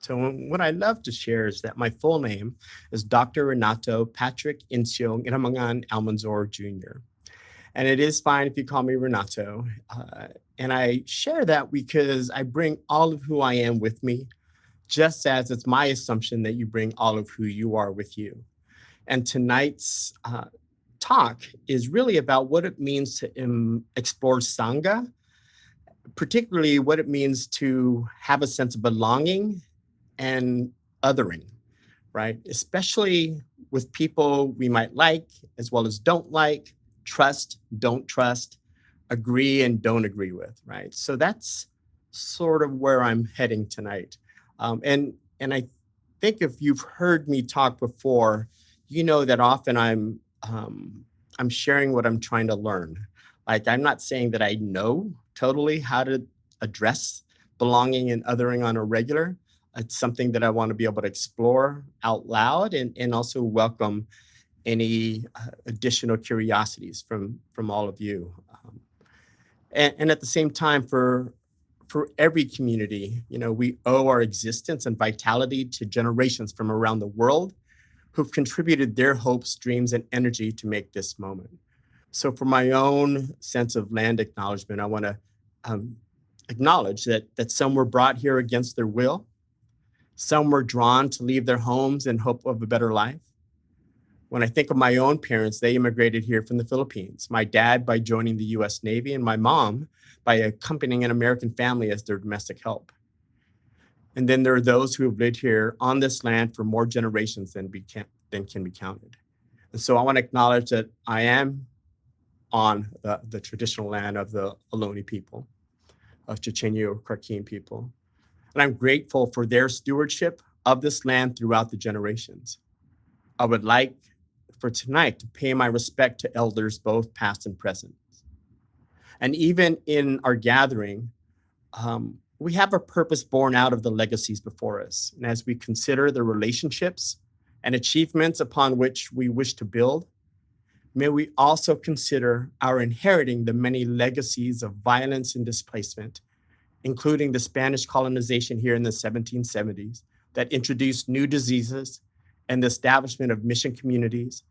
So what I love to share is that my full name is Dr. Renato Patrick Incio Iramangan Almanzor Jr. And it is fine if you call me Renato. And I share that because I bring all of who I am with me, just as it's my assumption that you bring all of who you are with you. And tonight's talk is really about what it means to explore Sangha, particularly what it means to have a sense of belonging and othering, right? Especially with people we might like as well as don't like, trust, don't trust, agree and don't agree with, right? So that's sort of where I'm heading tonight. And I think if you've heard me talk before, you know that often I'm sharing what I'm trying to learn. Like, I'm not saying that I know totally how to address belonging and othering on a regular. It's something that I want to be able to explore out loud and also welcome any additional curiosities from all of you. And at the same time, for every community, you know, we owe our existence and vitality to generations from around the world who've contributed their hopes, dreams, and energy to make this moment. So for my own sense of land acknowledgement, I want to acknowledge that some were brought here against their will. Some were drawn to leave their homes in hope of a better life. When I think of my own parents, they immigrated here from the Philippines. My dad by joining the US Navy, and my mom by accompanying an American family as their domestic help. And then there are those who have lived here on this land for more generations than can be counted. And so I want to acknowledge that I am on the traditional land of the Ohlone people, of Chochenyo Kharkhian people. And I'm grateful for their stewardship of this land throughout the generations. I would like for tonight to pay my respect to elders, both past and present. And even in our gathering, we have a purpose born out of the legacies before us. And as we consider the relationships and achievements upon which we wish to build, may we also consider our inheriting the many legacies of violence and displacement, including the Spanish colonization here in the 1770s that introduced new diseases and the establishment of mission communities,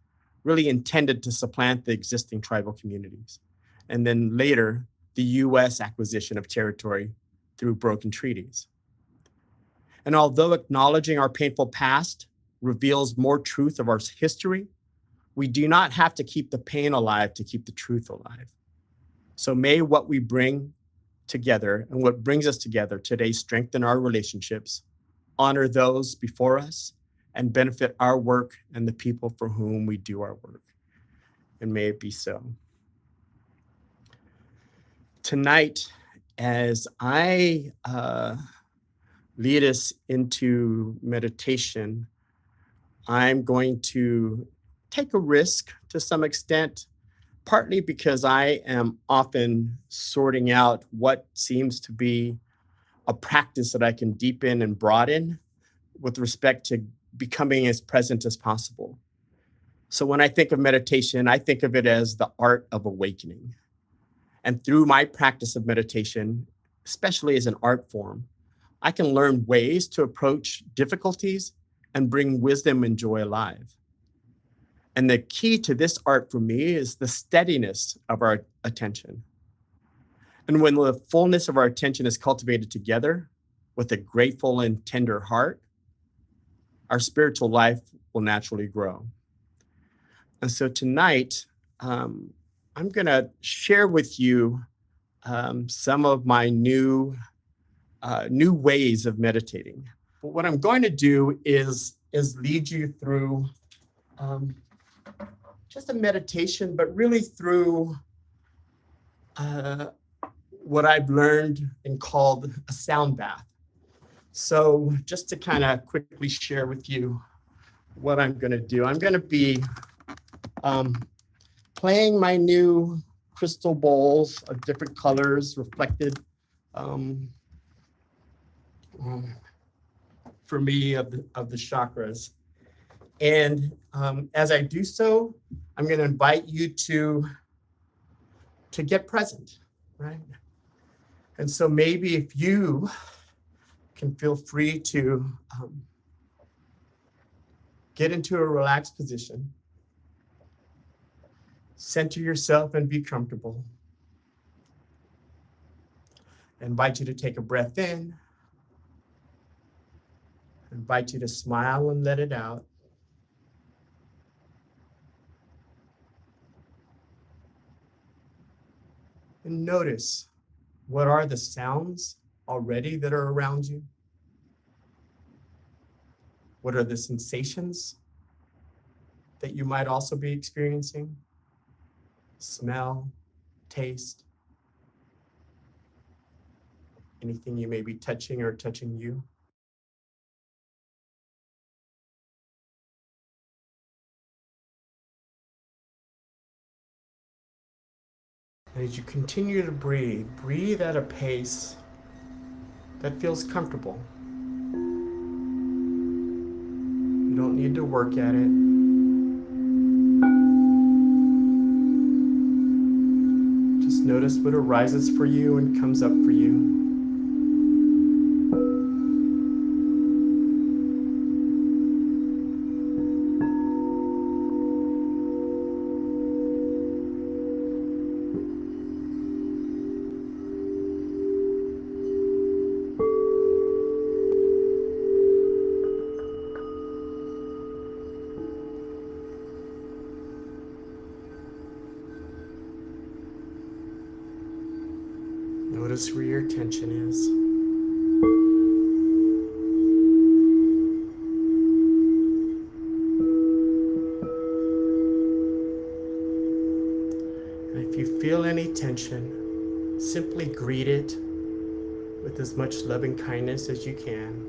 really intended to supplant the existing tribal communities. And then later, the US acquisition of territory through broken treaties. And although acknowledging our painful past reveals more truth of our history, we do not have to keep the pain alive to keep the truth alive. So may what we bring together and what brings us together today strengthen our relationships, honor those before us, and benefit our work and the people for whom we do our work. And may it be so. Tonight, as I lead us into meditation, I'm going to take a risk to some extent, partly because I am often sorting out what seems to be a practice that I can deepen and broaden with respect to becoming as present as possible. So when I think of meditation, I think of it as the art of awakening. And through my practice of meditation, especially as an art form, I can learn ways to approach difficulties and bring wisdom and joy alive. And the key to this art for me is the steadiness of our attention. And when the fullness of our attention is cultivated together with a grateful and tender heart, our spiritual life will naturally grow. And so tonight, I'm going to share with you some of my new ways of meditating. But what I'm going to do is lead you through just a meditation, but really through what I've learned and called a sound bath. So just to kind of quickly share with you what I'm going to do, I'm going to be playing my new crystal bowls of different colors reflected for me of the chakras. And as I do so, I'm going to invite you to get present, right? And so maybe if you can feel free to get into a relaxed position. Center yourself and be comfortable. I invite you to take a breath in. I invite you to smile and let it out. And notice, what are the sounds already that are around you? What are the sensations that you might also be experiencing? Smell, taste, anything you may be touching or touching you. And as you continue to breathe, breathe at a pace that feels comfortable. You don't need to work at it. Just notice what arises for you and comes up for you. Notice where your attention is. And if you feel any tension, simply greet it with as much loving kindness as you can.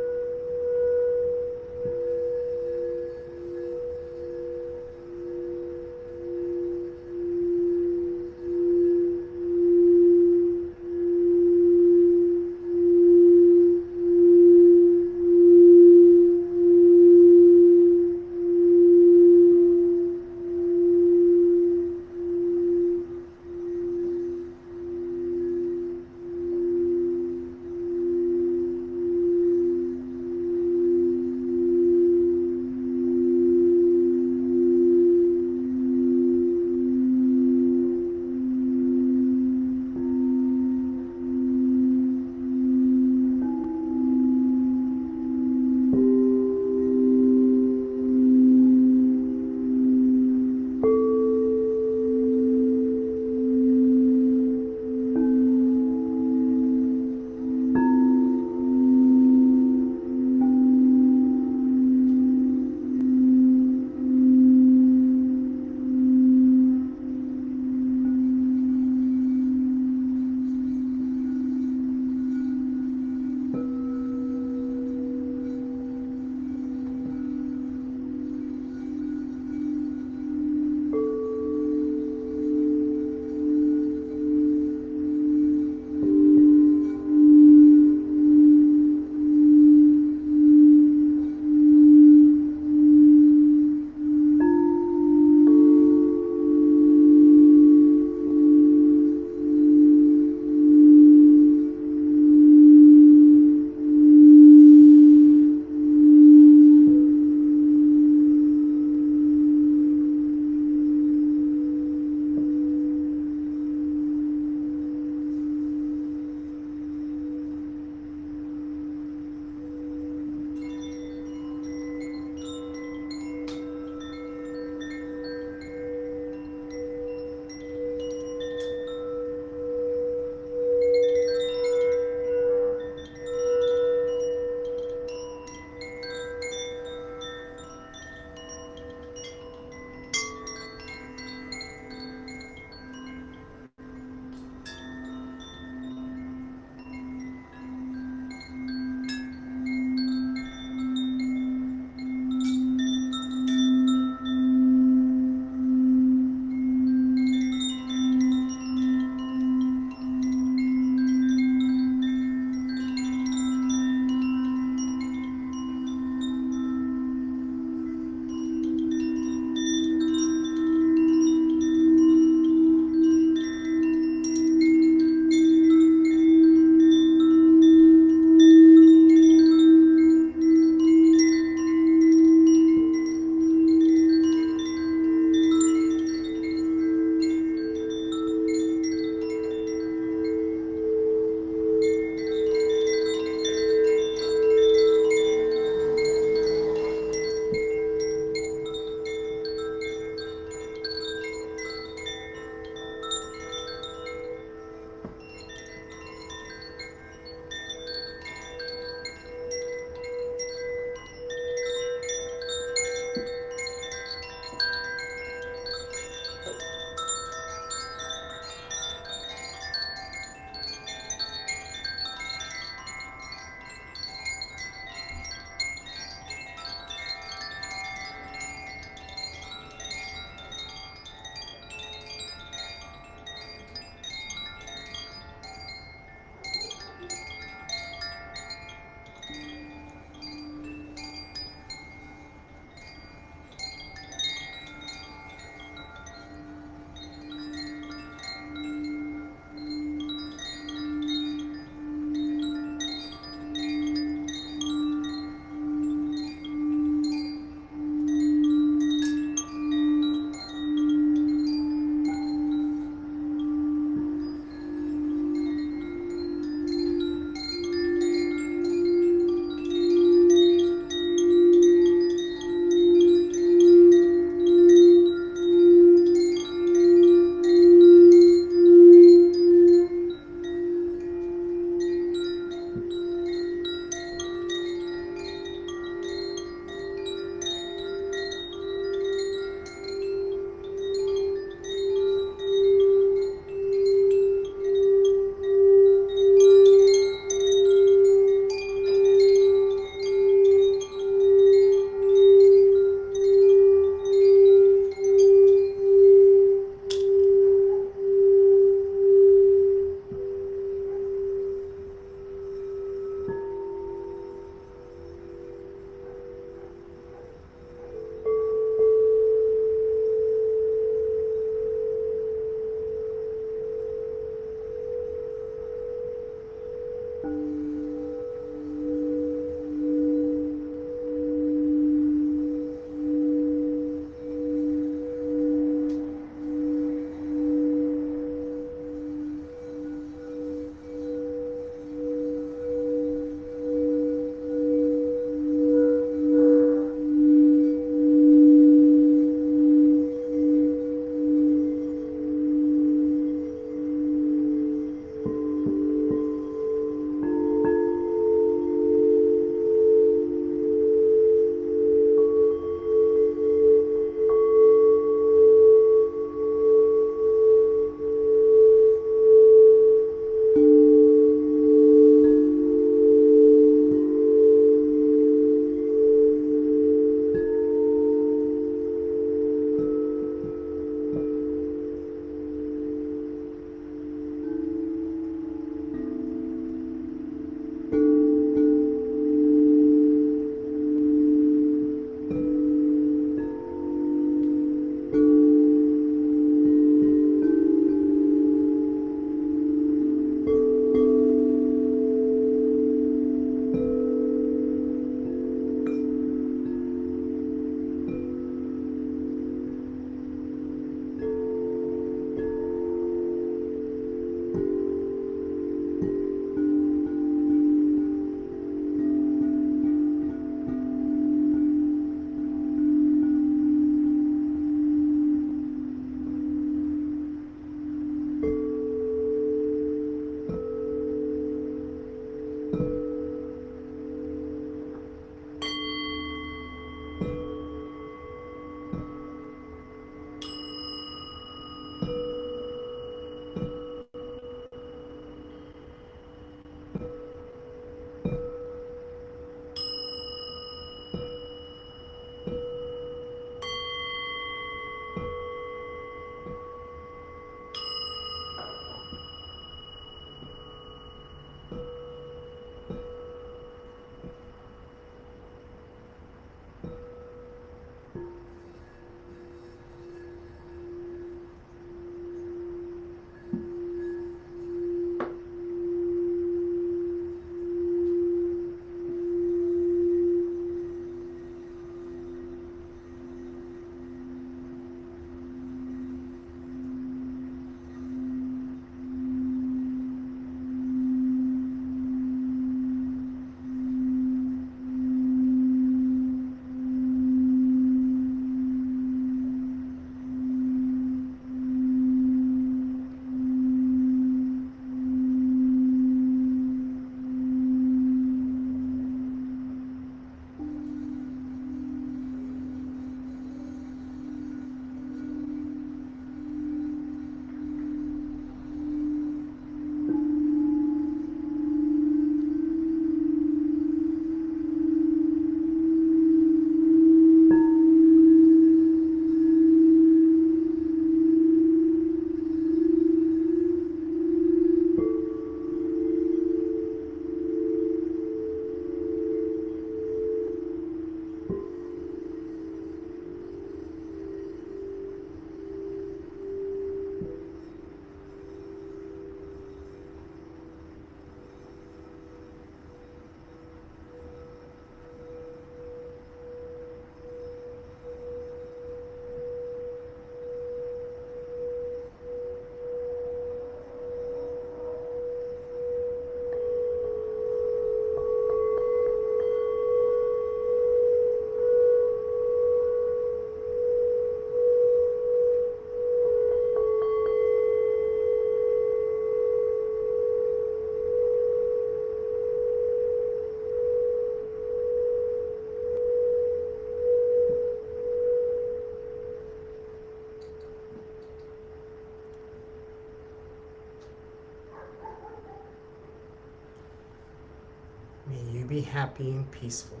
you be happy and peaceful.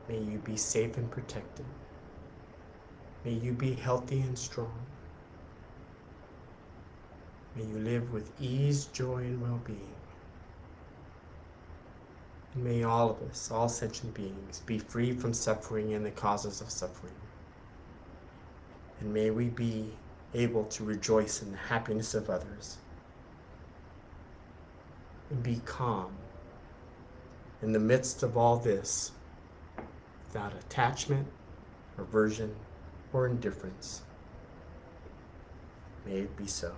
May you be safe and protected. May you be healthy and strong. May you live with ease, joy, and well-being. And may all of us, all sentient beings, be free from suffering and the causes of suffering. And may we be able to rejoice in the happiness of others and be calm in the midst of all this without attachment, aversion, or indifference. May it be so.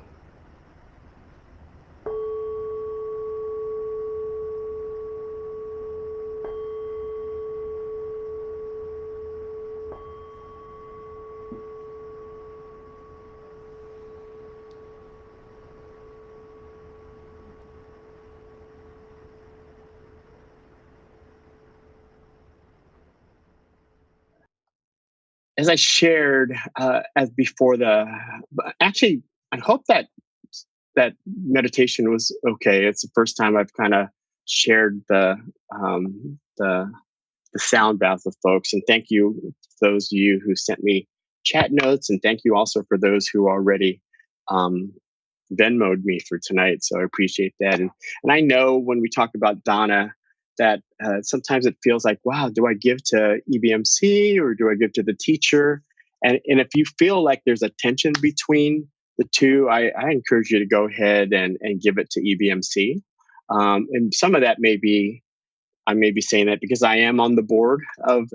As I shared as before actually, I hope that meditation was okay. It's the first time I've kind of shared the sound bath with folks, and thank you those of you who sent me chat notes, and thank you also for those who already Venmoed me for tonight. So I appreciate that, and I know when we talk about Donna, that sometimes it feels like, wow, do I give to EBMC or do I give to the teacher? And if you feel like there's a tension between the two, I encourage you to go ahead and give it to EBMC. And some of that I may be saying that because I am on the board of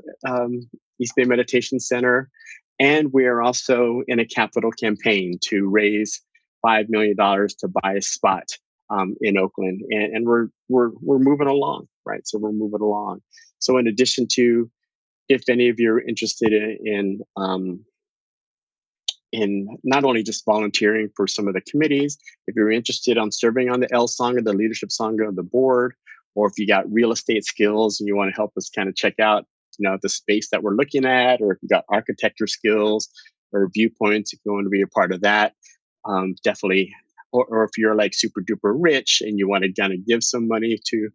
East Bay Meditation Center, and we are also in a capital campaign to raise $5 million to buy a spot in Oakland, and we're moving along, right? So we're moving along. So in addition to, if any of you are interested in not only just volunteering for some of the committees, if you're interested on serving on the LSangha, the leadership Sangha of the board, or if you got real estate skills and you want to help us kind of check out, the space that we're looking at, or if you got architecture skills or viewpoints, if you want to be a part of that, definitely. Or if you're like super duper rich and you want to kind of give some money to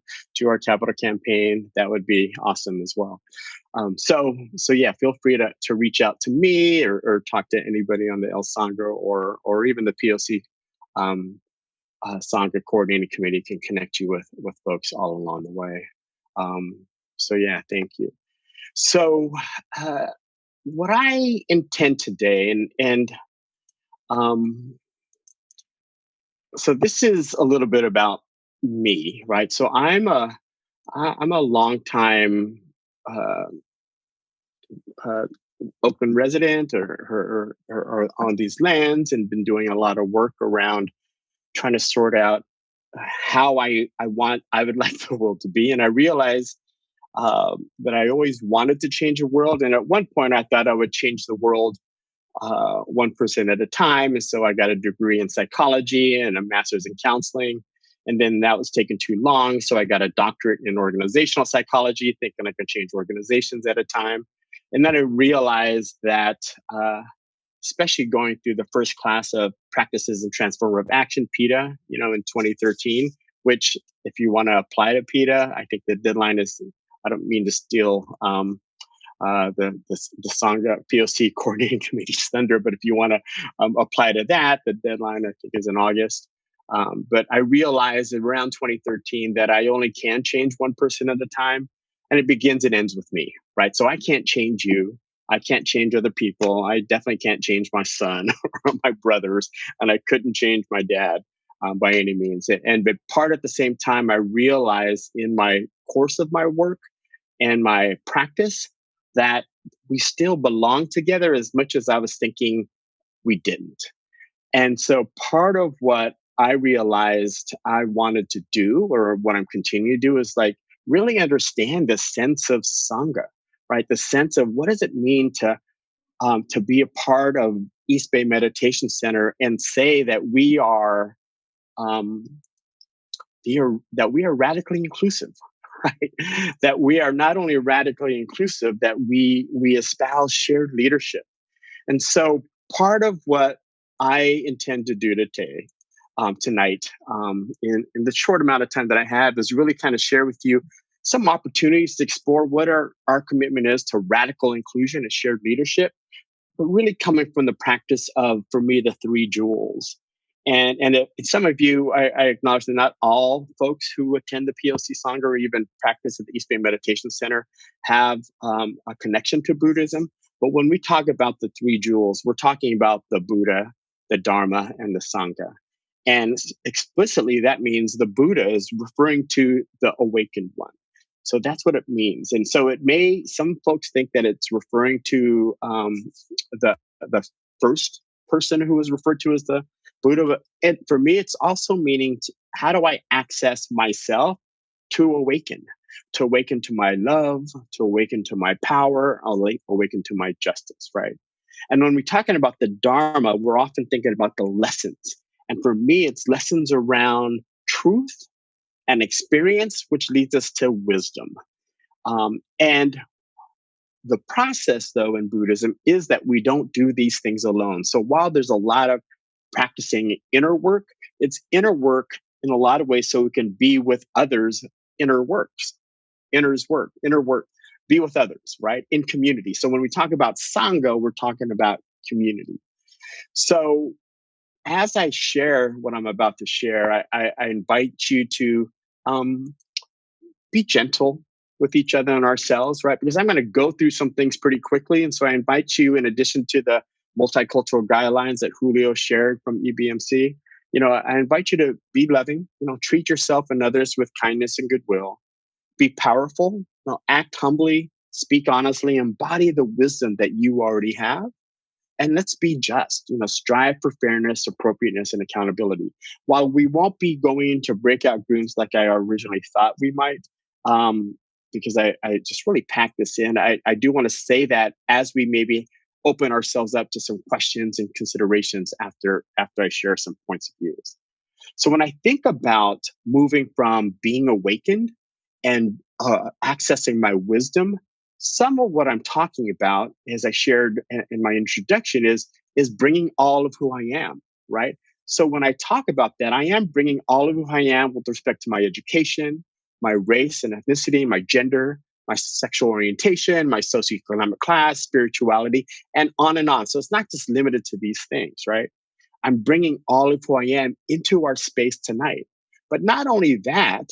our capital campaign, that would be awesome as well. So yeah, feel free to reach out to me or talk to anybody on the LSangha or even the POC Sangha coordinating committee can connect you with folks all along the way. So yeah, thank you. So what I intend today, and so this is a little bit about me, right? So I'm a long time Oakland resident or on these lands, and been doing a lot of work around trying to sort out how I would like the world to be. And I realized that I always wanted to change the world. And at one point I thought I would change the world one person at a time. And so I got a degree in psychology and a master's in counseling. And then that was taken too long. So I got a doctorate in organizational psychology, thinking I could change organizations at a time. And then I realized that, especially going through the first class of practices in transformative action, PiTA, in 2013, which if you want to apply to PiTA, I think the deadline is, I don't mean to steal the Sangha POC coordinating committee's thunder, but if you want to apply to that, the deadline I think is in August. But I realized around 2013 that I only can change one person at a time, and it begins and ends with me, right? So I can't change you. I can't change other people. I definitely can't change my son or my brothers, and I couldn't change my dad by any means. But part at the same time, I realized in my course of my work and my practice that we still belong together as much as I was thinking we didn't. And so part of what I realized I wanted to do, or what I'm continuing to do, is like really understand the sense of Sangha, right? The sense of what does it mean to be a part of East Bay Meditation Center and say that we are radically inclusive, right? That we are not only radically inclusive, that we espouse shared leadership. And so part of what I intend to do tonight, in the short amount of time that I have, is really kind of share with you some opportunities to explore what our commitment is to radical inclusion and shared leadership, but really coming from the practice of, for me, the three jewels. And some of you, I acknowledge that not all folks who attend the POC Sangha or even practice at the East Bay Meditation Center have a connection to Buddhism. But when we talk about the three jewels, we're talking about the Buddha, the Dharma, and the Sangha. And explicitly, that means the Buddha is referring to the awakened one. So that's what it means. And so some folks think that it's referring to the first person who was referred to as the Buddha. And for me, it's also meaning how do I access myself to awaken to my love, to awaken to my power, awaken to my justice, right? And when we're talking about the Dharma, we're often thinking about the lessons. And for me, it's lessons around truth and experience, which leads us to wisdom. And the process, though, in Buddhism is that we don't do these things alone. So while there's a lot of practicing inner work, it's inner work in a lot of ways so we can be with others, inner work, be with others, right? In community. So when we talk about Sangha, we're talking about community. So as I share what I'm about to share, I invite you to be gentle with each other and ourselves, right? Because I'm going to go through some things pretty quickly. And so I invite you, in addition to the multicultural guidelines that Julio shared from EBMC, I invite you to be loving, treat yourself and others with kindness and goodwill, be powerful, act humbly, speak honestly, embody the wisdom that you already have. And let's be just, strive for fairness, appropriateness, and accountability. While we won't be going into breakout rooms like I originally thought we might, because I just really packed this in, I do want to say that as we maybe open ourselves up to some questions and considerations after I share some points of views. So when I think about moving from being awakened and accessing my wisdom, some of what I'm talking about, as I shared in my introduction, is bringing all of who I am, right? So when I talk about that, I am bringing all of who I am with respect to my education, my race and ethnicity, my gender, my sexual orientation, my socioeconomic class, spirituality, and on and on. So it's not just limited to these things, right? I'm bringing all of who I am into our space tonight. But not only that,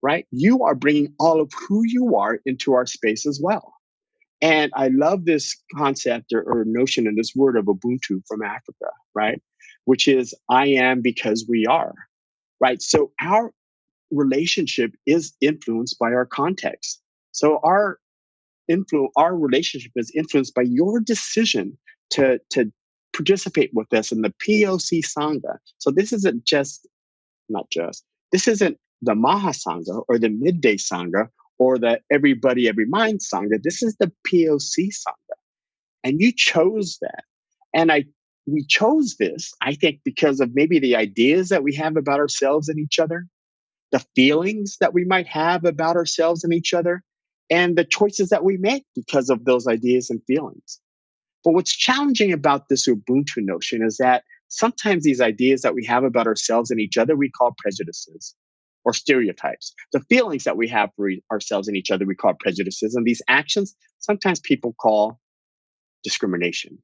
right? You are bringing all of who you are into our space as well. And I love this concept or notion and this word of Ubuntu from Africa, right? Which is I am because we are, right? So our relationship is influenced by our context. So our relationship is influenced by your decision to participate with us in the POC Sangha. So this isn't this isn't the Maha Sangha or the Midday Sangha or the Everybody Every Mind Sangha. This is the POC Sangha. And you chose that. And we chose this, I think, because of maybe the ideas that we have about ourselves and each other, the feelings that we might have about ourselves and each other, and the choices that we make because of those ideas and feelings. But what's challenging about this Ubuntu notion is that sometimes these ideas that we have about ourselves and each other, we call prejudices or stereotypes. The feelings that we have for ourselves and each other, we call prejudices. And these actions, sometimes people call discrimination.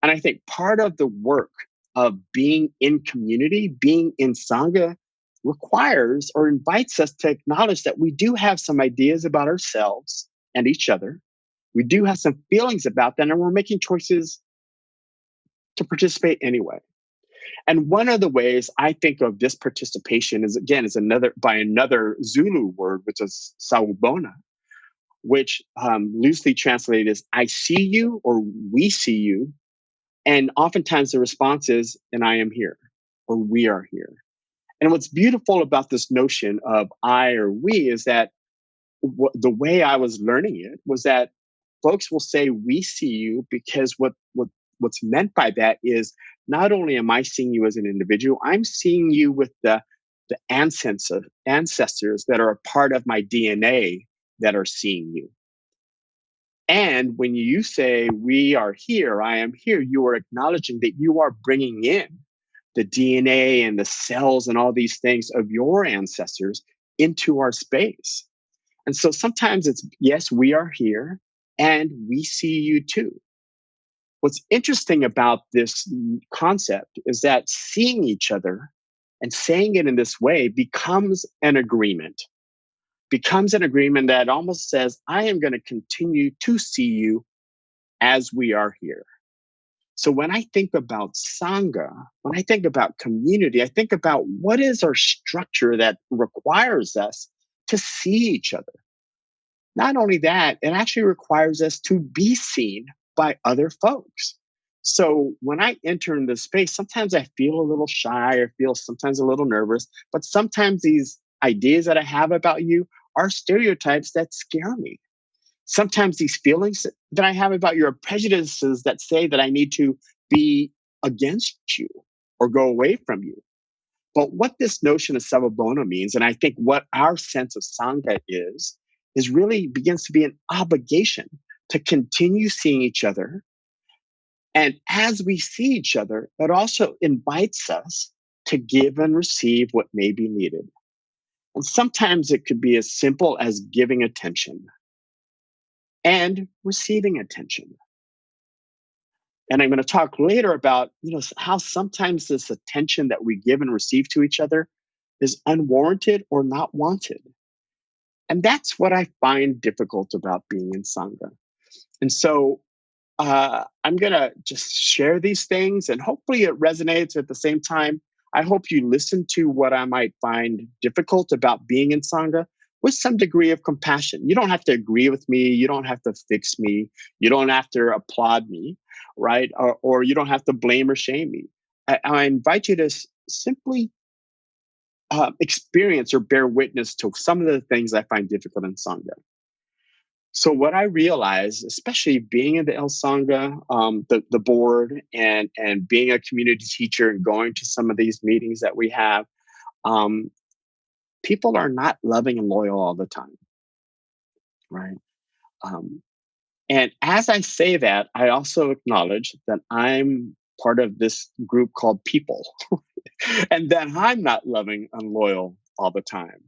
And I think part of the work of being in community, being in Sangha, requires or invites us to acknowledge that we do have some ideas about ourselves and each other. We do have some feelings about them, and we're making choices to participate anyway. And one of the ways I think of this participation is another Zulu word, which is sawubona, which loosely translated is I see you or we see you. And oftentimes the response is, and I am here or we are here. And what's beautiful about this notion of I or we is that the way I was learning it was that folks will say we see you because what's meant by that is not only am I seeing you as an individual, I'm seeing you with the ancestors that are a part of my DNA that are seeing you. And when you say we are here, I am here, you are acknowledging that you are bringing in the DNA and the cells and all these things of your ancestors into our space. And so sometimes it's, yes, we are here and we see you too. What's interesting about this concept is that seeing each other and saying it in this way becomes an agreement that almost says, I am going to continue to see you as we are here. So when I think about Sangha, when I think about community, I think about what is our structure that requires us to see each other. Not only that, it actually requires us to be seen by other folks. So when I enter in this space, sometimes I feel a little shy or feel sometimes a little nervous, but sometimes these ideas that I have about you are stereotypes that scare me. Sometimes these feelings that I have about you are prejudices that say that I need to be against you or go away from you. But what this notion of sababona means, and I think what our sense of Sangha is really begins to be an obligation to continue seeing each other. And as we see each other, it also invites us to give and receive what may be needed. And sometimes it could be as simple as giving attention and receiving attention. And I'm going to talk later about, how sometimes this attention that we give and receive to each other is unwarranted or not wanted. And that's what I find difficult about being in Sangha. And so I'm going to just share these things and hopefully it resonates. At the same time, I hope you listen to what I might find difficult about being in Sangha with some degree of compassion. You don't have to agree with me. You don't have to fix me. You don't have to applaud me, right? Or you don't have to blame or shame me. I invite you to simply experience or bear witness to some of the things I find difficult in Sangha. So what I realized, especially being in the LSangha, the board, and being a community teacher and going to some of these meetings that we have, people are not loving and loyal all the time, right? And as I say that, I also acknowledge that I'm part of this group called people, and that I'm not loving and loyal all the time.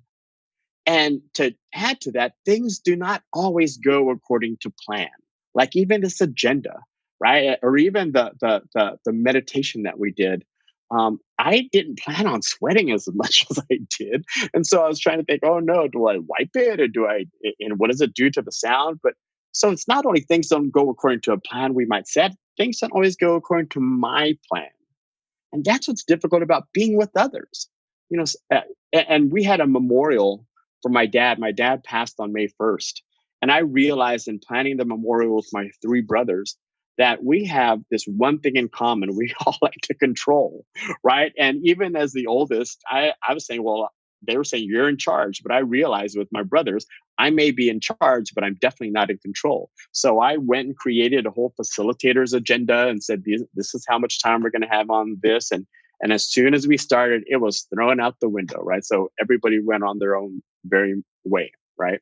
And to add to that, things do not always go according to plan. Like even this agenda, right? Or even the meditation that we did. I didn't plan on sweating as much as I did, and so I was trying to think, oh no, do I wipe it or do I? And what does it do to the sound? But so it's not only things don't go according to a plan we might set, things don't always go according to my plan. And that's what's difficult about being with others. And we had a memorial for my dad. My dad passed on May 1st. And I realized in planning the memorial with my three brothers that we have this one thing in common. We all like to control, right? And even as the oldest, I was saying, well, they were saying you're in charge. But I realized with my brothers, I may be in charge, but I'm definitely not in control. So I went and created a whole facilitator's agenda and said, this is how much time we're going to have on this. And as soon as we started, it was thrown out the window, right? So everybody went on their own very way, right?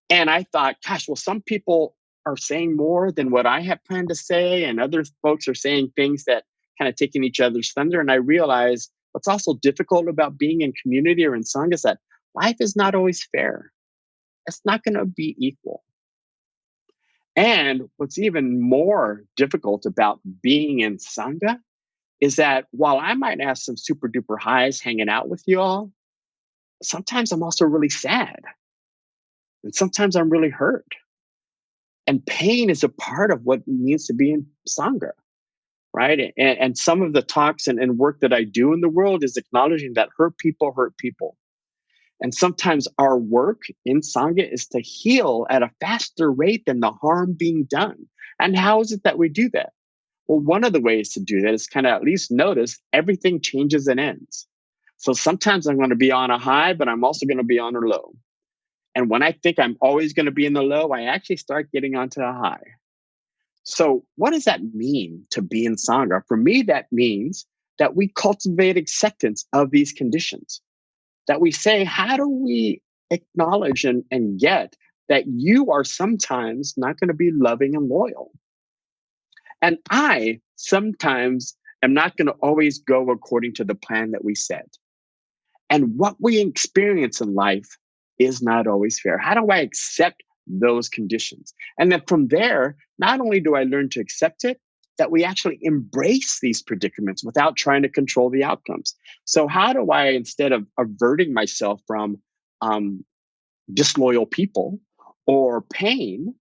And I thought, gosh, well, some people are saying more than what I had planned to say, and other folks are saying things that kind of taking each other's thunder. And I realized what's also difficult about being in community or in Sangha is that life is not always fair. It's not going to be equal. And what's even more difficult about being in Sangha is that while I might have some super duper highs hanging out with you all, sometimes I'm also really sad. And sometimes I'm really hurt. And pain is a part of what it means to be in Sangha, right? And some of the talks and work that I do in the world is acknowledging that hurt people hurt people. And sometimes our work in Sangha is to heal at a faster rate than the harm being done. And how is it that we do that? Well, one of the ways to do that is kind of at least notice everything changes and ends. So sometimes I'm going to be on a high, but I'm also going to be on a low. And when I think I'm always going to be in the low, I actually start getting onto a high. So what does that mean to be in Sangha? For me, that means that we cultivate acceptance of these conditions. That we say, how do we acknowledge and get that you are sometimes not going to be loving and loyal? And I sometimes am not going to always go according to the plan that we set. And what we experience in life is not always fair? How do I accept those conditions? And then from there, not only do I learn to accept it, that we actually embrace these predicaments without trying to control the outcomes. So how do I, instead of averting myself from disloyal people or pain,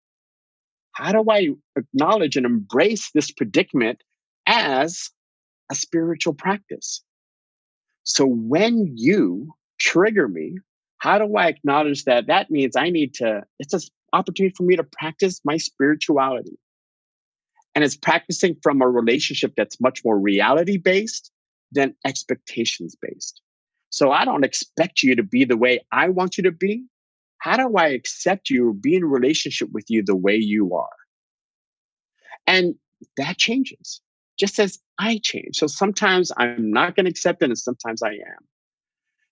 how do I acknowledge and embrace this predicament as a spiritual practice? So when you trigger me, how do I acknowledge that? That means it's an opportunity for me to practice my spirituality. And it's practicing from a relationship that's much more reality based than expectations based. So I don't expect you to be the way I want you to be. How do I accept you, be in a relationship with you the way you are? And that changes just as I change. So sometimes I'm not going to accept it, and sometimes I am.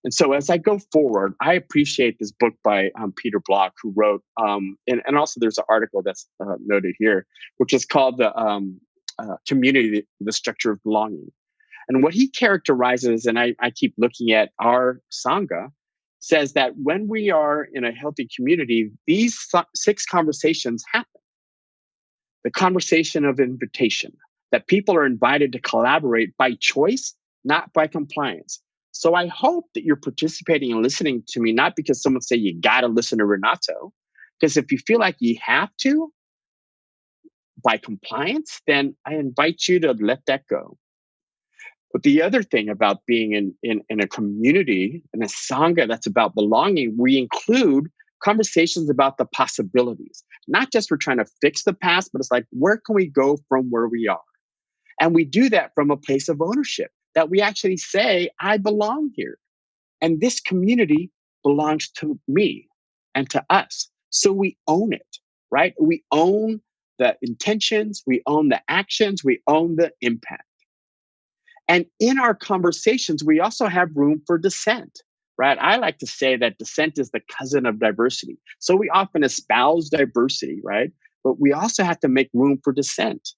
And so as I go forward, I appreciate this book by Peter Block, who wrote, and also there's an article that's noted here, which is called the Community, the Structure of Belonging. And what he characterizes, and I keep looking at our Sangha, says that when we are in a healthy community, these 6 conversations happen. The conversation of invitation, that people are invited to collaborate by choice, not by compliance. So I hope that you're participating and listening to me, not because someone say you got to listen to Renato, because if you feel like you have to by compliance, then I invite you to let that go. But the other thing about being in a community, in a Sangha that's about belonging, we include conversations about the possibilities. Not just we're trying to fix the past, but it's like, where can we go from where we are? And we do that from a place of ownership, that we actually say, I belong here. And this community belongs to me and to us. So we own it, right? We own the intentions, we own the actions, we own the impact. And in our conversations, we also have room for dissent, right? I like to say that dissent is the cousin of diversity. So we often espouse diversity, right? But we also have to make room for dissent.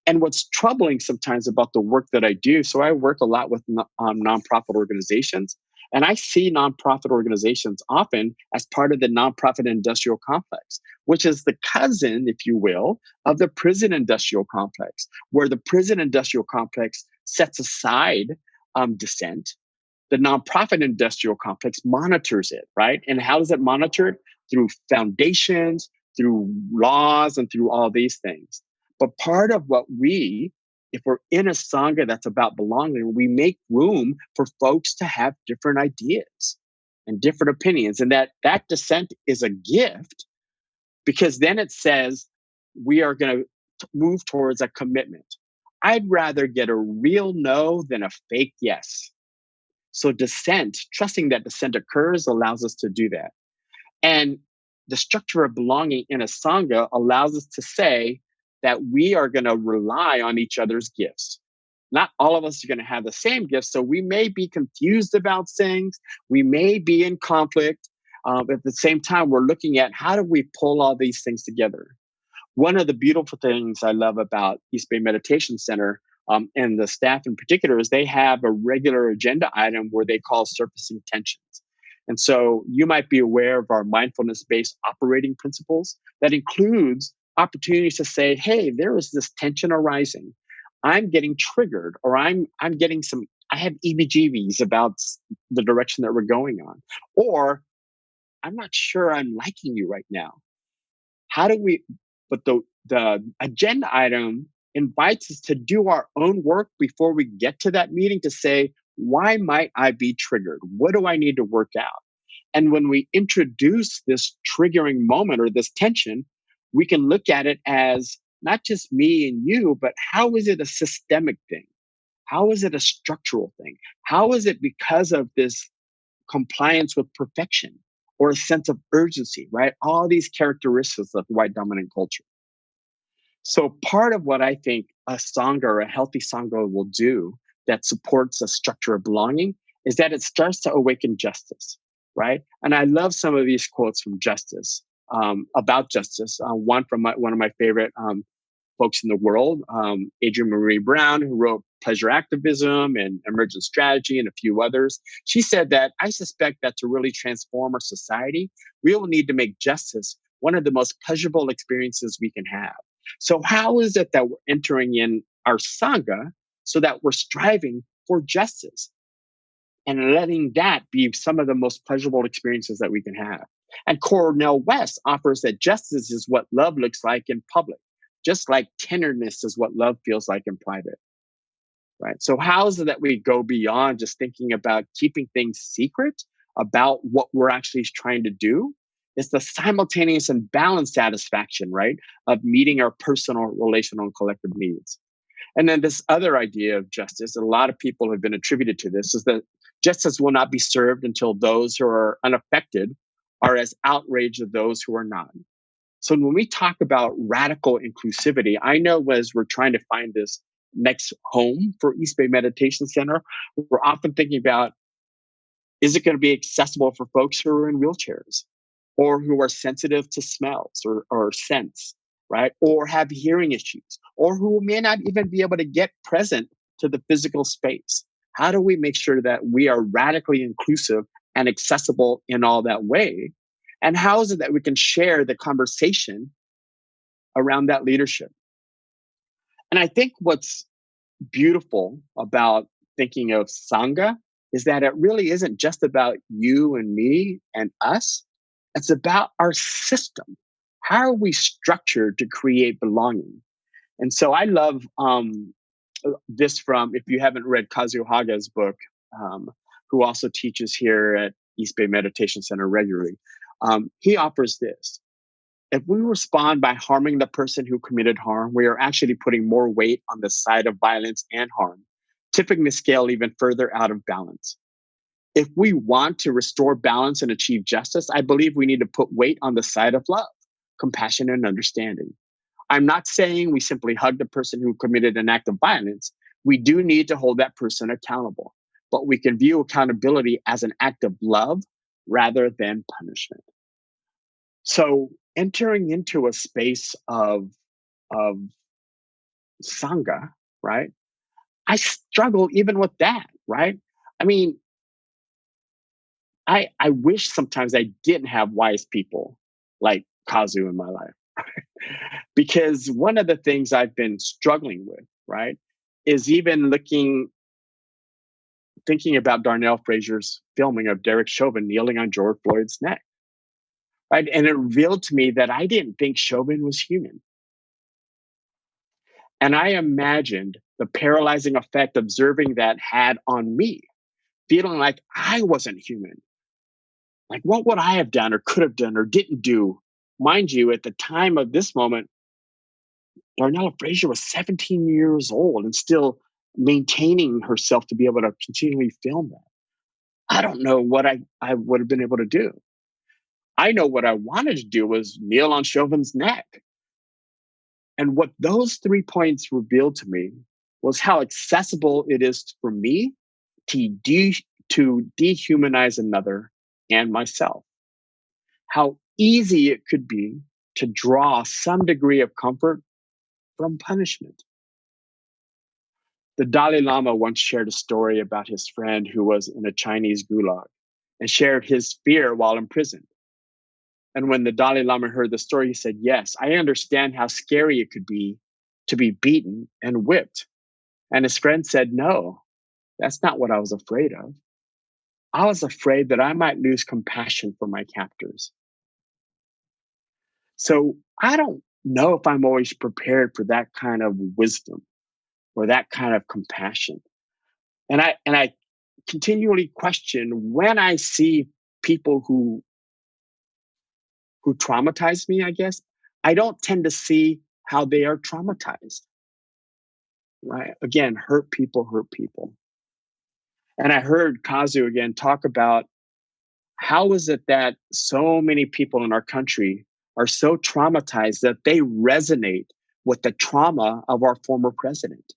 And what's troubling sometimes about the work that I do, so I work a lot with nonprofit organizations, and I see nonprofit organizations often as part of the nonprofit industrial complex, which is the cousin, if you will, of the prison industrial complex, where the prison industrial complex sets aside dissent. The nonprofit industrial complex monitors it, right? And how does it monitor it? Through foundations, through laws, and through all these things. But part of what if we're in a Sangha that's about belonging, we make room for folks to have different ideas and different opinions. And that dissent is a gift, because then it says we are going to move towards a commitment. I'd rather get a real no than a fake yes. So dissent, trusting that dissent occurs, allows us to do that. And the structure of belonging in a Sangha allows us to say that we are going to rely on each other's gifts. Not all of us are going to have the same gifts. So we may be confused about things. We may be in conflict. At the same time, we're looking at how do we pull all these things together. One of the beautiful things I love about East Bay Meditation Center and the staff in particular is they have a regular agenda item where they call surfacing tensions. And so you might be aware of our mindfulness-based operating principles that includes opportunities to say, hey, there is this tension arising. I'm getting triggered, or I have EBGBs about the direction that we're going on. Or I'm not sure I'm liking you right now. But the agenda item invites us to do our own work before we get to that meeting to say, why might I be triggered? What do I need to work out? And when we introduce this triggering moment or this tension, we can look at it as not just me and you, but how is it a systemic thing? How is it a structural thing? How is it because of this compliance with perfection or a sense of urgency, right? All these characteristics of white dominant culture. So part of what I think a Sangha or a healthy Sangha will do that supports a structure of belonging is that it starts to awaken justice, right? And I love some of these quotes from Justice, about justice. One from one of my favorite folks in the world, Adrienne Marie Brown, who wrote Pleasure Activism and Emergent Strategy and a few others. She said that I suspect that to really transform our society, we will need to make justice one of the most pleasurable experiences we can have. So how is it that we're entering in our Sangha so that we're striving for justice and letting that be some of the most pleasurable experiences that we can have? And Cornel West offers that justice is what love looks like in public, just like tenderness is what love feels like in private. Right. So how is it that we go beyond just thinking about keeping things secret about what we're actually trying to do? It's the simultaneous and balanced satisfaction, right, of meeting our personal, relational, and collective needs. And then this other idea of justice, a lot of people have been attributed to this, is that justice will not be served until those who are unaffected are as outraged as those who are not. So when we talk about radical inclusivity, I know as we're trying to find this next home for East Bay Meditation Center, we're often thinking about, is it going to be accessible for folks who are in wheelchairs or who are sensitive to smells or scents, right? Or have hearing issues, or who may not even be able to get present to the physical space? How do we make sure that we are radically inclusive and accessible in all that way? And how is it that we can share the conversation around that leadership? And I think what's beautiful about thinking of Sangha is that it really isn't just about you and me and us. It's about our system. How are we structured to create belonging? And so I love this from, if you haven't read Kazuo Haga's book, who also teaches here at East Bay Meditation Center regularly. He offers this. If we respond by harming the person who committed harm, we are actually putting more weight on the side of violence and harm, tipping the scale even further out of balance. If we want to restore balance and achieve justice, I believe we need to put weight on the side of love, compassion, and understanding. I'm not saying we simply hug the person who committed an act of violence. We do need to hold that person accountable, but we can view accountability as an act of love rather than punishment. So entering into a space of Sangha, right? I struggle even with that, right? I mean, I wish sometimes I didn't have wise people like Kazu in my life. Because one of the things I've been struggling with, right, is even thinking about Darnell Fraser's filming of Derek Chauvin kneeling on George Floyd's neck. Right. And it revealed to me that I didn't think Chauvin was human. And I imagined the paralyzing effect observing that had on me, feeling like I wasn't human. Like, what would I have done or could have done or didn't do? Mind you, at the time of this moment, Darnell Fraser was 17 years old and still maintaining herself to be able to continually film that. I don't know what I would have been able to do. I know what I wanted to do was kneel on Chauvin's neck. And what those 3 points revealed to me was how accessible it is for me to dehumanize another and myself. How easy it could be to draw some degree of comfort from punishment. The Dalai Lama once shared a story about his friend who was in a Chinese gulag and shared his fear while imprisoned. And when the Dalai Lama heard the story, he said, "Yes, I understand how scary it could be to be beaten and whipped." And his friend said, "No, that's not what I was afraid of. I was afraid that I might lose compassion for my captors." So I don't know if I'm always prepared for that kind of wisdom or that kind of compassion. And I continually question when I see people who traumatize me, I guess, I don't tend to see how they are traumatized. Right? Again, hurt people hurt people. And I heard Kazu again talk about how is it that so many people in our country are so traumatized that they resonate with the trauma of our former president.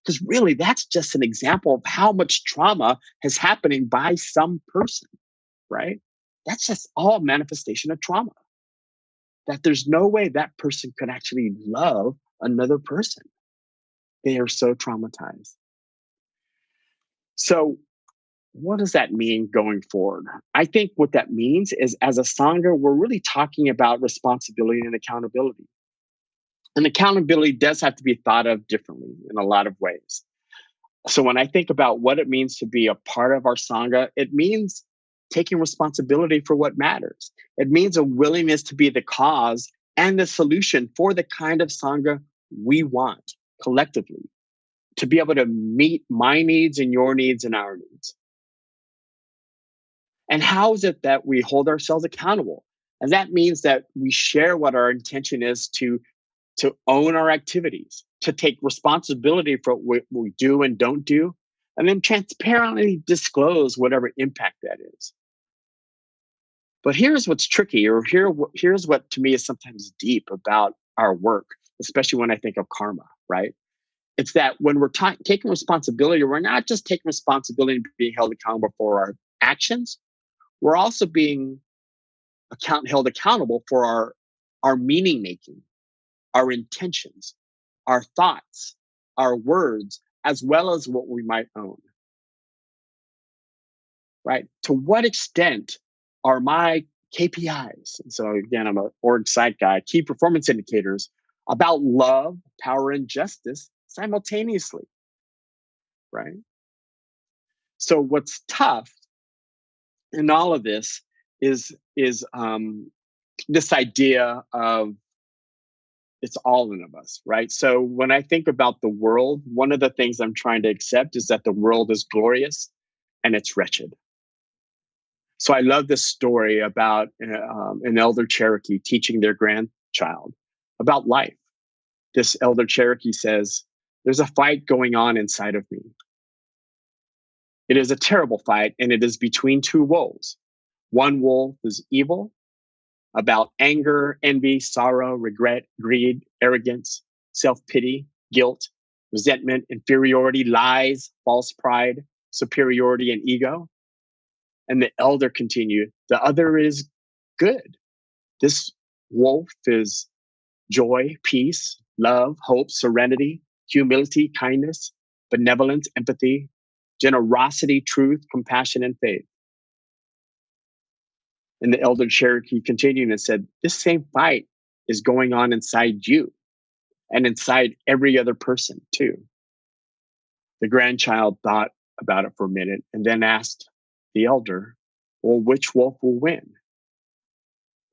Because really, that's just an example of how much trauma is happening by some person, right? That's just all manifestation of trauma. That there's no way that person could actually love another person. They are so traumatized. So what does that mean going forward? I think what that means is, as a Sangha, we're really talking about responsibility and accountability. And accountability does have to be thought of differently in a lot of ways. So when I think about what it means to be a part of our Sangha, it means taking responsibility for what matters. It means a willingness to be the cause and the solution for the kind of Sangha we want collectively, to be able to meet my needs and your needs and our needs. And how is it that we hold ourselves accountable? And that means that we share what our intention is to own our activities, to take responsibility for what we do and don't do, and then transparently disclose whatever impact that is. But here's what's tricky, or here's what to me is sometimes deep about our work, especially when I think of karma, right? It's that when we're taking responsibility, we're not just taking responsibility and being held accountable for our actions, we're also being held accountable for our meaning making, our intentions, our thoughts, our words, as well as what we might own. Right? To what extent are my KPIs? And so again, I'm an org site guy, key performance indicators about love, power, and justice simultaneously. Right? So what's tough in all of this is this idea of it's all in of us, right? So when I think about the world, one of the things I'm trying to accept is that the world is glorious and it's wretched. So I love this story about an elder Cherokee teaching their grandchild about life. This elder Cherokee says, "There's a fight going on inside of me. It is a terrible fight, and it is between two wolves. One wolf is evil, about anger, envy, sorrow, regret, greed, arrogance, self-pity, guilt, resentment, inferiority, lies, false pride, superiority, and ego." And the elder continued, "The other is good. This wolf is joy, peace, love, hope, serenity, humility, kindness, benevolence, empathy, generosity, truth, compassion, and faith." And the elder Cherokee continued and said, "This same fight is going on inside you and inside every other person too." The grandchild thought about it for a minute and then asked the elder, "Well, which wolf will win?"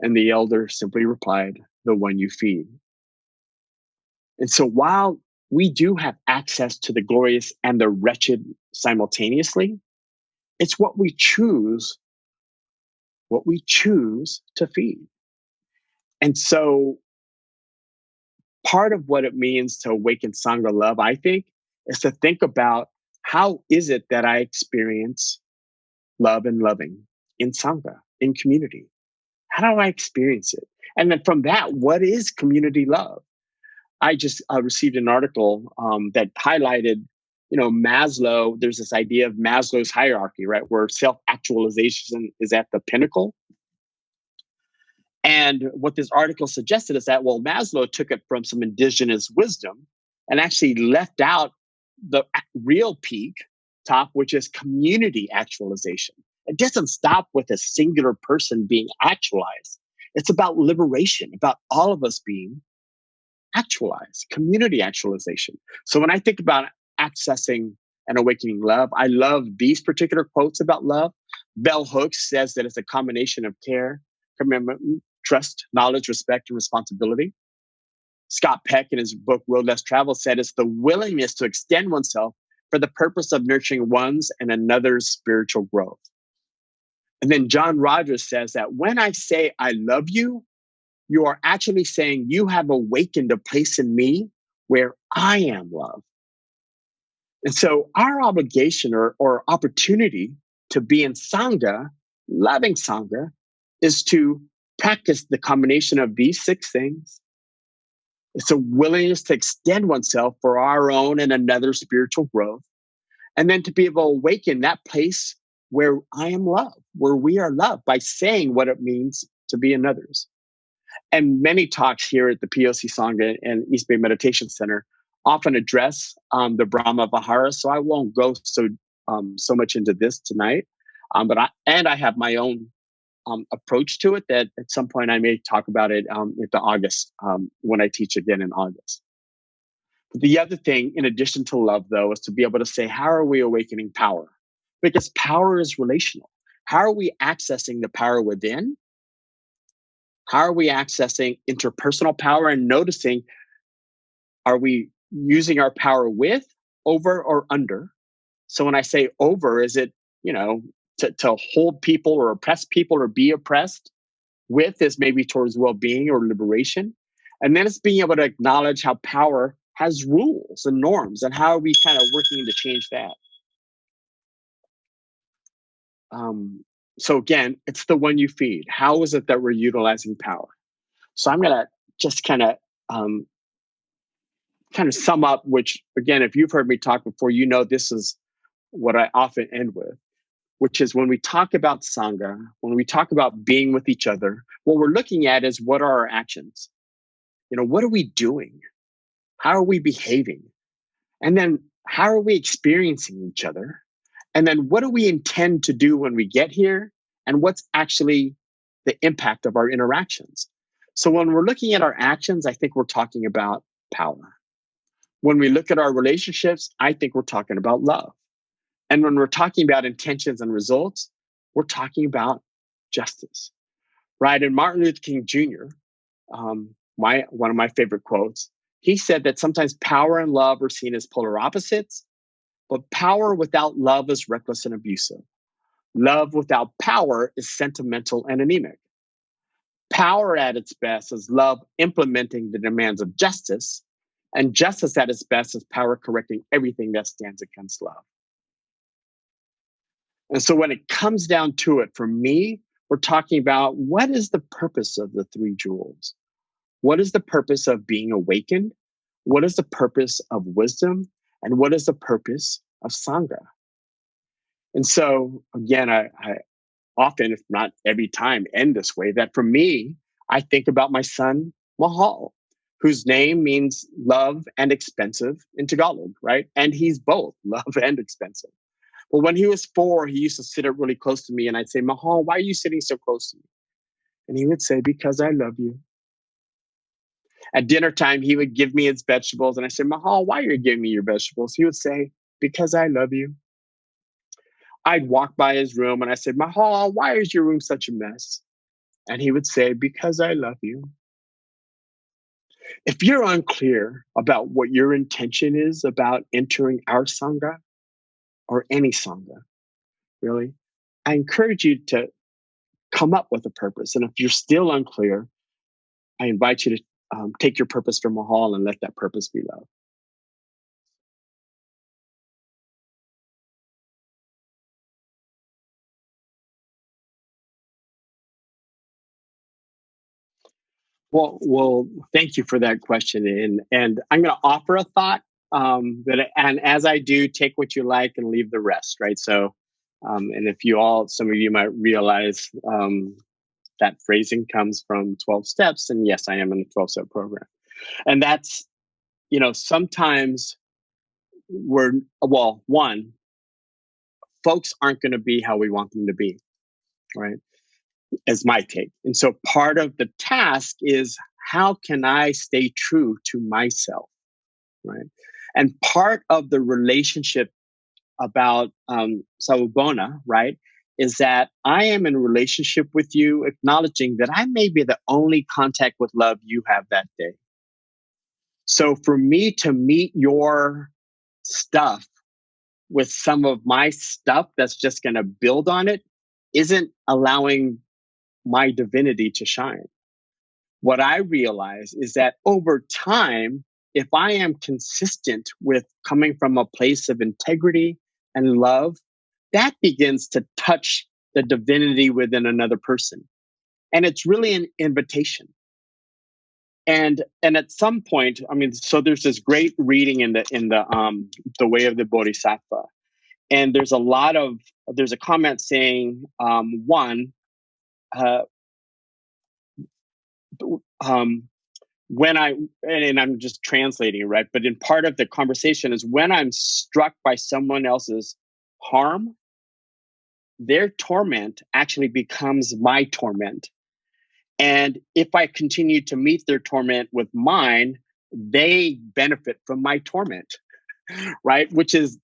And the elder simply replied, "The one you feed." And so while we do have access to the glorious and the wretched simultaneously, it's what we choose to feed. And so part of what it means to awaken Sangha love, I think, is to think about how is it that I experience love and loving in Sangha, in community? How do I experience it? And then from that, what is community love? I just received an article that highlighted, Maslow. There's this idea of Maslow's hierarchy, right, where self-actualization is at the pinnacle. And what this article suggested is that, well, Maslow took it from some indigenous wisdom and actually left out the real peak top, which is community actualization. It doesn't stop with a singular person being actualized. It's about liberation, about all of us being actualized, community actualization. So when I think about accessing and awakening love, I love these particular quotes about love. Bell Hooks says that it's a combination of care, commitment, trust, knowledge, respect, and responsibility. Scott Peck, in his book Road Less Traveled, said it's the willingness to extend oneself for the purpose of nurturing one's and another's spiritual growth. And then John Rogers says that when I say I love you, you are actually saying you have awakened a place in me where I am love. And so our obligation or opportunity to be in Sangha, loving Sangha, is to practice the combination of these 6 things. It's a willingness to extend oneself for our own and another's spiritual growth. And then to be able to awaken that place where I am love, where we are loved by saying what it means to be another's. And many talks here at the POC Sangha and East Bay Meditation Center often address the Brahma Vihara. So I won't go so much into this tonight. But I have my own approach to it that at some point I may talk about it at the August when I teach again in August. The other thing, in addition to love, though, is to be able to say, how are we awakening power? Because power is relational. How are we accessing the power within? How are we accessing interpersonal power and noticing, are we using our power with, over, or under? So when I say over, is it, to hold people or oppress people or be oppressed? With is maybe towards well-being or liberation. And then it's being able to acknowledge how power has rules and norms, and how are we kind of working to change that? So again, it's the one you feed. How is it that we're utilizing power? So I'm going to just kind of sum up, which again, if you've heard me talk before, this is what I often end with, which is when we talk about Sangha, when we talk about being with each other, what we're looking at is, what are our actions? What are we doing? How are we behaving? And then how are we experiencing each other? And then what do we intend to do when we get here? And what's actually the impact of our interactions? So when we're looking at our actions, I think we're talking about power. When we look at our relationships, I think we're talking about love. And when we're talking about intentions and results, we're talking about justice, right? And Martin Luther King Jr., one of my favorite quotes, he said that sometimes power and love are seen as polar opposites, but power without love is reckless and abusive. Love without power is sentimental and anemic. Power at its best is love implementing the demands of justice, and justice at its best is power correcting everything that stands against love. And so when it comes down to it, for me, we're talking about, what is the purpose of the three jewels? What is the purpose of being awakened? What is the purpose of wisdom? And what is the purpose of Sangha? And so, again, I often, if not every time, end this way, that for me, I think about my son, Mahal, whose name means love and expensive in Tagalog, right? And he's both love and expensive. But when he was 4, he used to sit up really close to me, and I'd say, Mahal, why are you sitting so close to me? And he would say, because I love you. At dinner time, he would give me his vegetables. And I said, Mahal, why are you giving me your vegetables? He would say, because I love you. I'd walk by his room and I said, Mahal, why is your room such a mess? And he would say, because I love you. If you're unclear about what your intention is about entering our Sangha or any Sangha, really, I encourage you to come up with a purpose. And if you're still unclear, I invite you to take your purpose from Mahal and let that purpose be love. Well, thank you for that question, and I'm going to offer a thought. And as I do, take what you like and leave the rest, right? So, and if some of you might realize that phrasing comes from 12 steps, and yes, I am in a 12-step program, and that's, sometimes one, folks aren't going to be how we want them to be, right? As my take. And so part of the task is, how can I stay true to myself, right? And part of the relationship about Sawubona, right, is that I am in a relationship with you, acknowledging that I may be the only contact with love you have that day. So for me to meet your stuff with some of my stuff that's just going to build on it isn't allowing my divinity to shine. What I realize is that over time, if I am consistent with coming from a place of integrity and love, that begins to touch the divinity within another person. And it's really an invitation. And at some point, so there's this great reading in the Way of the Bodhisattva. And there's a comment saying, when and I'm just translating, right? But in part of the conversation is when I'm struck by someone else's harm, their torment actually becomes my torment. And if I continue to meet their torment with mine, they benefit from my torment, right? Which is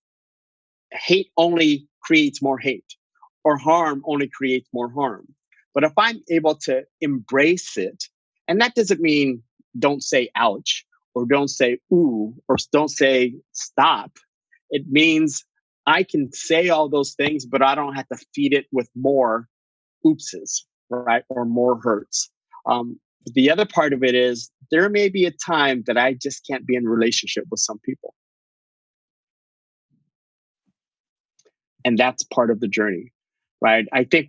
hate only creates more hate, or harm only creates more harm. But if I'm able to embrace it, and that doesn't mean don't say ouch, or don't say ooh, or don't say stop. It means I can say all those things, but I don't have to feed it with more oopses, right? Or more hurts. The other part of it is there may be a time that I just can't be in relationship with some people. And that's part of the journey, right? I think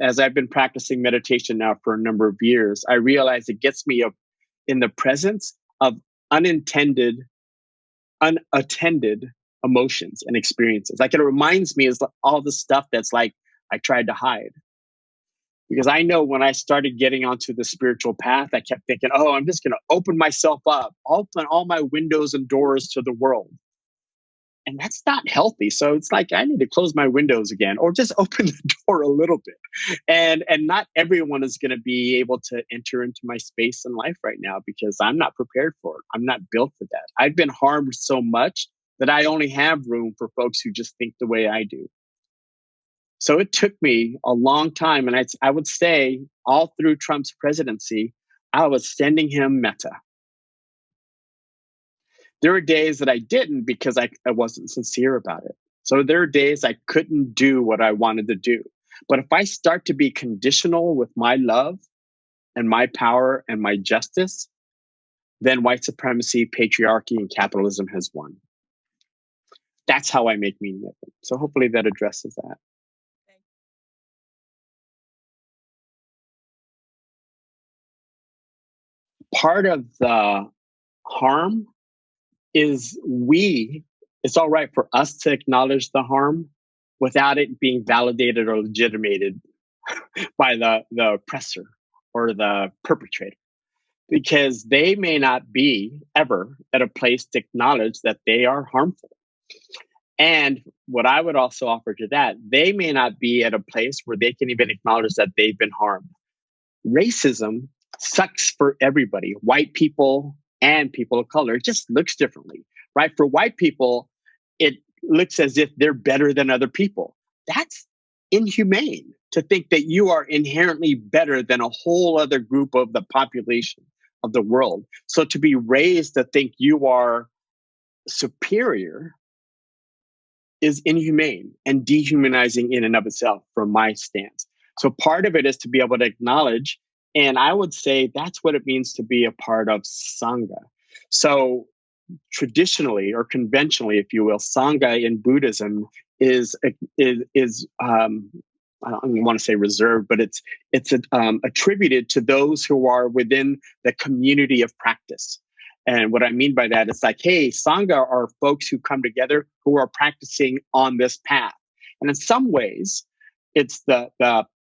as I've been practicing meditation now for a number of years, I realize it gets me up in the presence of unattended emotions and experiences. Like, it reminds me of all the stuff that's like I tried to hide. Because I know when I started getting onto the spiritual path, I kept thinking, oh, I'm just going to open myself up, open all my windows and doors to the world. And that's not healthy. So it's like, I need to close my windows again, or just open the door a little bit. And not everyone is going to be able to enter into my space in life right now, because I'm not prepared for it. I'm not built for that. I've been harmed so much that I only have room for folks who just think the way I do. So it took me a long time. And I would say all through Trump's presidency, I was sending him metta. There were days that I didn't, because I wasn't sincere about it. So there are days I couldn't do what I wanted to do. But if I start to be conditional with my love and my power and my justice, then white supremacy, patriarchy, and capitalism has won. That's how I make meaning of it. So hopefully that addresses that. Part of the harm is it's all right for us to acknowledge the harm without it being validated or legitimated by the oppressor or the perpetrator, because they may not be ever at a place to acknowledge that they are harmful. And what I would also offer to that, they may not be at a place where they can even acknowledge that they've been harmed. Racism sucks for everybody, white people and people of color. It just looks differently, right? For white people, it looks as if they're better than other people. That's inhumane, to think that you are inherently better than a whole other group of the population of the world. So to be raised to think you are superior is inhumane and dehumanizing in and of itself, from my stance. So part of it is to be able to acknowledge, and I would say that's what it means to be a part of Sangha. So traditionally, or conventionally, if you will, Sangha in Buddhism is I don't want to say reserved, but it's attributed to those who are within the community of practice. And what I mean by that is like, hey, Sangha are folks who come together who are practicing on this path. And in some ways, it's the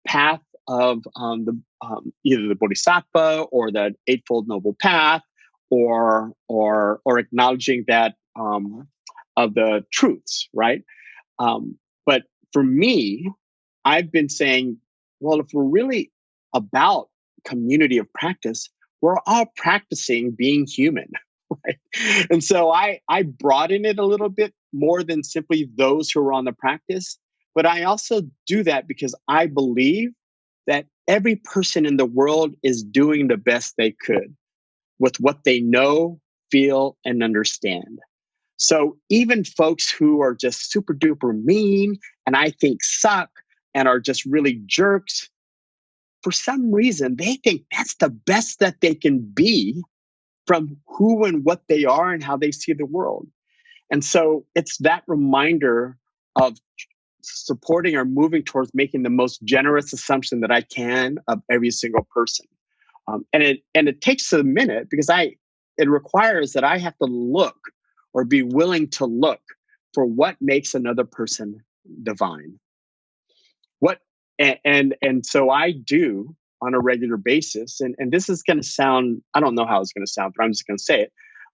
path of either the Bodhisattva or the Eightfold Noble Path, or acknowledging that of the truths, right? But for me, I've been saying, well, if we're really about community of practice, we're all practicing being human. Right? And so I broaden it a little bit more than simply those who are on the practice. But I also do that because I believe that every person in the world is doing the best they could with what they know, feel, and understand. So even folks who are just super duper mean and I think suck and are just really jerks, for some reason, they think that's the best that they can be from who and what they are and how they see the world. And so it's that reminder of supporting or moving towards making the most generous assumption that I can of every single person. And it takes a minute, because it requires that I have to look, or be willing to look, for what makes another person divine. And so I do on a regular basis, and this is going to sound, I don't know how it's going to sound, but I'm just going to say it.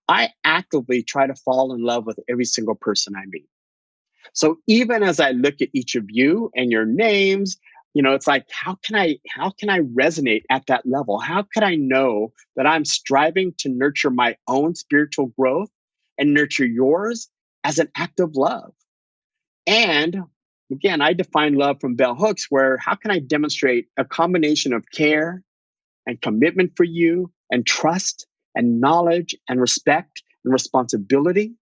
I actively try to fall in love with every single person I meet. So even as I look at each of you and your names, it's like, how can I resonate at that level? How could I know that I'm striving to nurture my own spiritual growth and nurture yours as an act of love? And again, I define love from bell hooks, where how can I demonstrate a combination of care and commitment for you and trust and knowledge and respect and responsibility,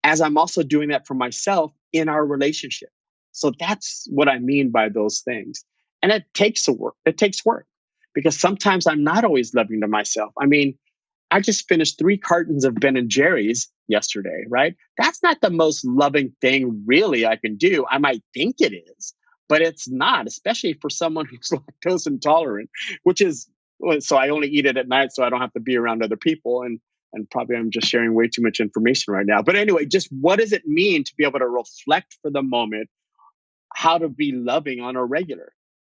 as I'm also doing that for myself in our relationship. So that's what I mean by those things. And it takes work. It takes work, because sometimes I'm not always loving to myself. I mean, I just finished 3 cartons of Ben and Jerry's yesterday, right? That's not the most loving thing really I can do. I might think it is, but it's not, especially for someone who's lactose intolerant, which is, so I only eat it at night so I don't have to be around other people. And probably I'm just sharing way too much information right now. But anyway, just what does it mean to be able to reflect for the moment how to be loving on a regular?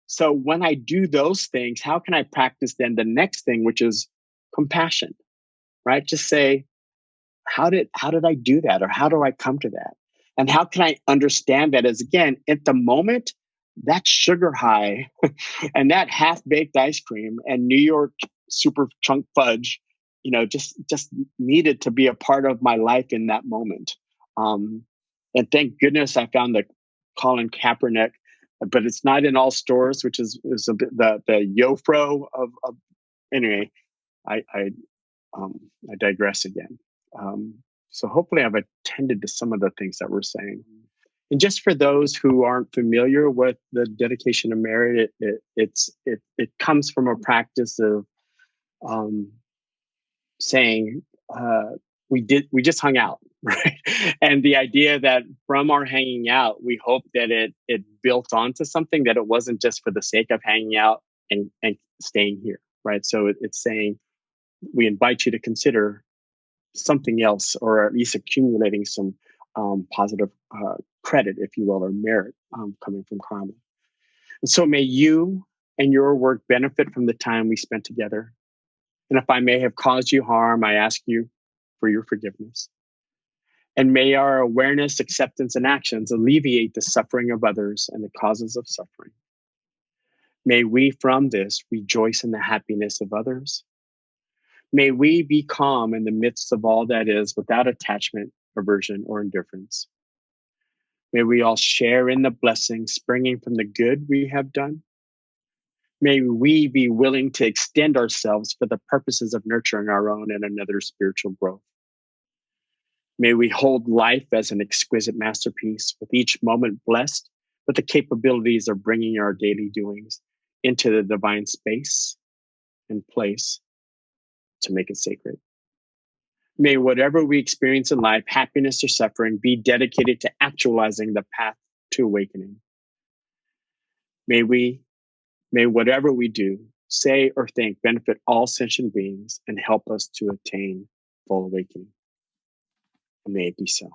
So when I do those things, how can I practice then the next thing, which is compassion, right? Just say, how did I do that? Or how do I come to that? And how can I understand that as, again, at the moment, that sugar high and that half-baked ice cream and New York super chunk fudge, just needed to be a part of my life in that moment. And thank goodness I found the Colin Kaepernick, but it's not in all stores, which is a bit the Yofro of anyway. I digress again. So hopefully I've attended to some of the things that we're saying. And just for those who aren't familiar with the dedication of merit, it comes from a practice of saying we just hung out, right? And the idea that from our hanging out, we hope that it built onto something, that it wasn't just for the sake of hanging out and staying here, right? So it's saying we invite you to consider something else, or at least accumulating some positive credit, if you will, or merit coming from karma. And so may you and your work benefit from the time we spent together. And if I may have caused you harm, I ask you for your forgiveness. And may our awareness, acceptance, and actions alleviate the suffering of others and the causes of suffering. May we from this rejoice in the happiness of others. May we be calm in the midst of all that is, without attachment, aversion, or indifference. May we all share in the blessings springing from the good we have done. May we be willing to extend ourselves for the purposes of nurturing our own and another's spiritual growth. May we hold life as an exquisite masterpiece, with each moment blessed with the capabilities of bringing our daily doings into the divine space and place to make it sacred. May whatever we experience in life, happiness or suffering, be dedicated to actualizing the path to awakening. May whatever we do, say, or think benefit all sentient beings and help us to attain full awakening. And may it be so.